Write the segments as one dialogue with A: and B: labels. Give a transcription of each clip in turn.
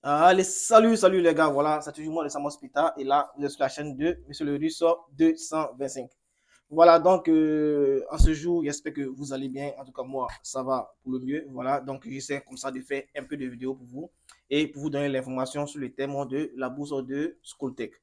A: Allez, salut les gars, voilà, c'est toujours moi le Samos Pita et là, vous êtes sur la chaîne de Monsieur le Russo 225. Voilà, donc en ce jour, j'espère que vous allez bien. En tout cas, moi, ça va pour le mieux. Voilà, donc j'essaie comme ça de faire un peu de vidéos pour vous et pour vous donner l'information sur le thème de la bourse de Schooltech.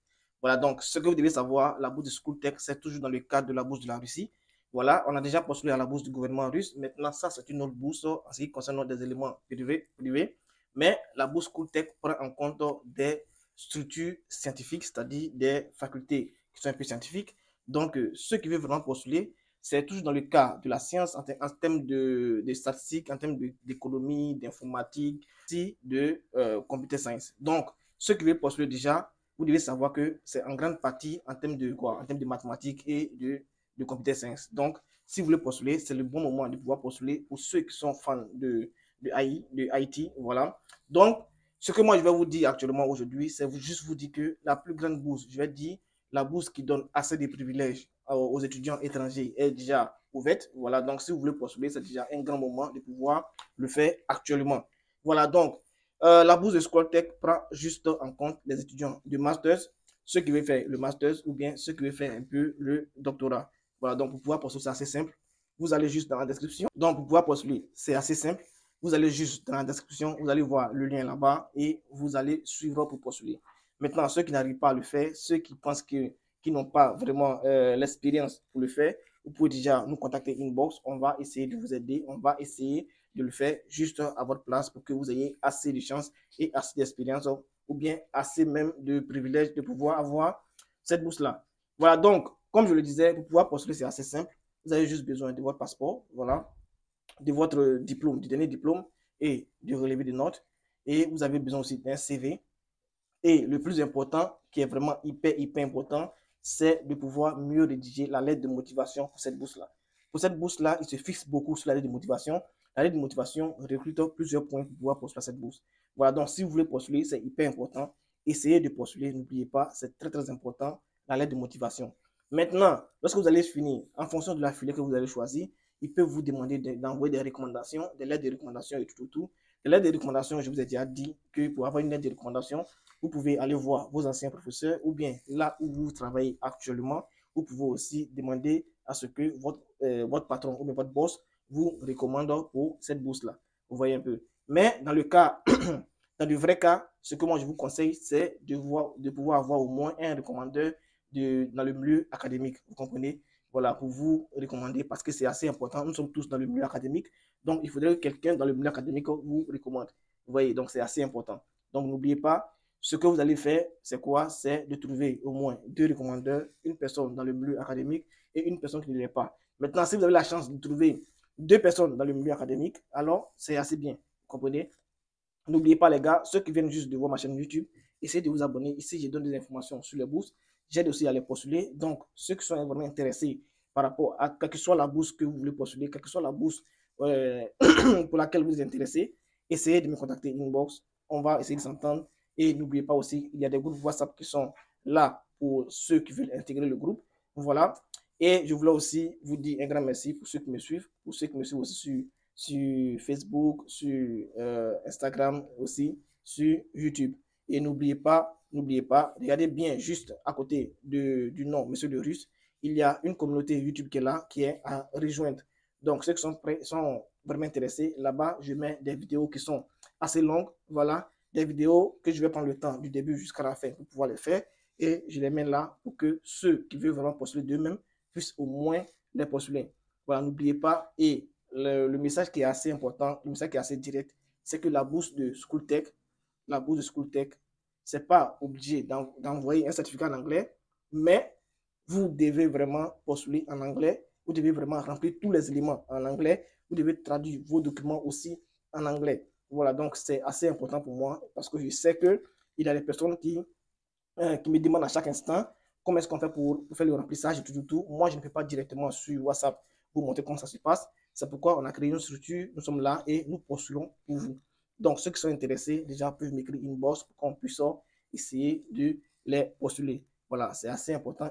A: Voilà, donc ce que vous devez savoir, la bourse de Schooltech, c'est toujours dans le cadre de la bourse de la Russie. Voilà, on a déjà postulé à la bourse du gouvernement russe. Maintenant, ça, c'est une autre bourse en ce qui concerne des éléments privés. Mais la bourse Schooltech prend en compte des structures scientifiques, c'est-à-dire des facultés qui sont un peu scientifiques. Donc, ceux qui veulent vraiment postuler, c'est toujours dans le cas de la science, en termes de statistiques, en termes d'économie, d'informatique, de computer science. Donc, ceux qui veulent postuler déjà, vous devez savoir que c'est en grande partie en termes de quoi? En termes de mathématiques et de computer science. Donc, si vous voulez postuler, c'est le bon moment de pouvoir postuler pour ceux qui sont fans de AI, de IT, voilà. Donc, ce que moi je vais vous dire actuellement aujourd'hui, c'est juste vous dire que la plus grande bourse, je vais dire, la bourse qui donne assez de privilèges aux étudiants étrangers est déjà ouverte. Voilà, donc si vous voulez postuler, c'est déjà un grand moment de pouvoir le faire actuellement. Voilà, donc la bourse de Schooltech prend juste en compte les étudiants de master, ceux qui veulent faire le master ou bien ceux qui veulent faire un peu le doctorat. Voilà, donc pour pouvoir postuler, c'est assez simple. Vous allez juste dans la description. Donc pour pouvoir postuler, c'est assez simple. Vous allez juste dans la description, vous allez voir le lien là-bas et vous allez suivre pour postuler. Maintenant, ceux qui n'arrivent pas à le faire, ceux qui pensent que qui n'ont pas vraiment l'expérience pour le faire, vous pouvez déjà nous contacter inbox. On va essayer de vous aider. On va essayer de le faire juste à votre place pour que vous ayez assez de chance et assez d'expérience ou bien assez même de privilèges de pouvoir avoir cette bourse-là. Voilà, donc, comme je le disais, pour pouvoir postuler, c'est assez simple. Vous avez juste besoin de votre passeport, voilà, de votre diplôme, du dernier diplôme et du relevé de notes. Et vous avez besoin aussi d'un CV. Et le plus important, qui est vraiment hyper important, c'est de pouvoir mieux rédiger la lettre de motivation pour cette bourse-là. Pour cette bourse-là, il se fixe beaucoup sur la lettre de motivation. La lettre de motivation recrute plusieurs points pour pouvoir postuler à cette bourse. Voilà, donc si vous voulez postuler, c'est hyper important. Essayez de postuler, n'oubliez pas, c'est très important, la lettre de motivation. Maintenant, lorsque vous allez finir, en fonction de la filière que vous allez choisir, il peut vous demander d'envoyer des recommandations, des lettres de recommandation et tout. Les lettres de recommandation, je vous ai déjà dit que pour avoir une lettre de recommandation, vous pouvez aller voir vos anciens professeurs ou bien là où vous travaillez actuellement. Vous pouvez aussi demander à ce que votre patron ou bien votre boss vous recommande pour cette bourse-là. Vous voyez un peu. Mais dans le cas, dans le vrai cas, ce que moi je vous conseille, c'est de pouvoir avoir au moins un recommandeur dans le milieu académique. Vous comprenez? Voilà, pour vous recommander parce que c'est assez important. Nous sommes tous dans le milieu académique. Donc, il faudrait que quelqu'un dans le milieu académique vous recommande. Vous voyez, donc c'est assez important. Donc, n'oubliez pas, ce que vous allez faire, c'est quoi? C'est de trouver au moins deux recommandeurs, une personne dans le milieu académique et une personne qui ne l'est pas. Maintenant, si vous avez la chance de trouver deux personnes dans le milieu académique, alors c'est assez bien. Vous comprenez? N'oubliez pas, les gars, ceux qui viennent juste de voir ma chaîne YouTube, essayez de vous abonner. Ici, je donne des informations sur les bourses. J'aide aussi à les postuler. Donc, ceux qui sont vraiment intéressés par rapport à quelle que soit la bourse que vous voulez postuler, quelle que soit la bourse euh, pour laquelle vous êtes intéressé, essayez de me contacter inbox. On va essayer de s'entendre. Et n'oubliez pas aussi, il y a des groupes WhatsApp qui sont là pour ceux qui veulent intégrer le groupe. Voilà. Et je voulais aussi vous dire un grand merci pour ceux qui me suivent, pour ceux qui me suivent aussi sur Facebook, sur Instagram aussi, sur YouTube. Et n'oubliez pas, regardez bien juste à côté du nom, Monsieur le Russe, il y a une communauté YouTube qui est là, qui est à rejoindre. Donc, ceux qui sont prêts, sont vraiment intéressés, là-bas, je mets des vidéos qui sont assez longues, voilà, des vidéos que je vais prendre le temps du début jusqu'à la fin pour pouvoir les faire. Et je les mets là pour que ceux qui veulent vraiment postuler d'eux-mêmes puissent au moins les postuler. Voilà, n'oubliez pas. Et le message qui est assez important, le message qui est assez direct, c'est que la bourse de Schooltech, c'est pas obligé d'envoyer un certificat en anglais, mais vous devez vraiment postuler en anglais, vous devez vraiment remplir tous les éléments en anglais, vous devez traduire vos documents aussi en anglais. Voilà, donc c'est assez important pour moi parce que je sais qu'il y a des personnes qui me demandent à chaque instant comment est-ce qu'on fait pour faire le remplissage et tout. Moi, je ne peux pas directement sur WhatsApp vous montrer comment ça se passe. C'est pourquoi on a créé une structure, nous sommes là et nous postulons pour vous. Donc, ceux qui sont intéressés, déjà, peuvent m'écrire une box pour qu'on puisse essayer de les postuler. Voilà, c'est assez important.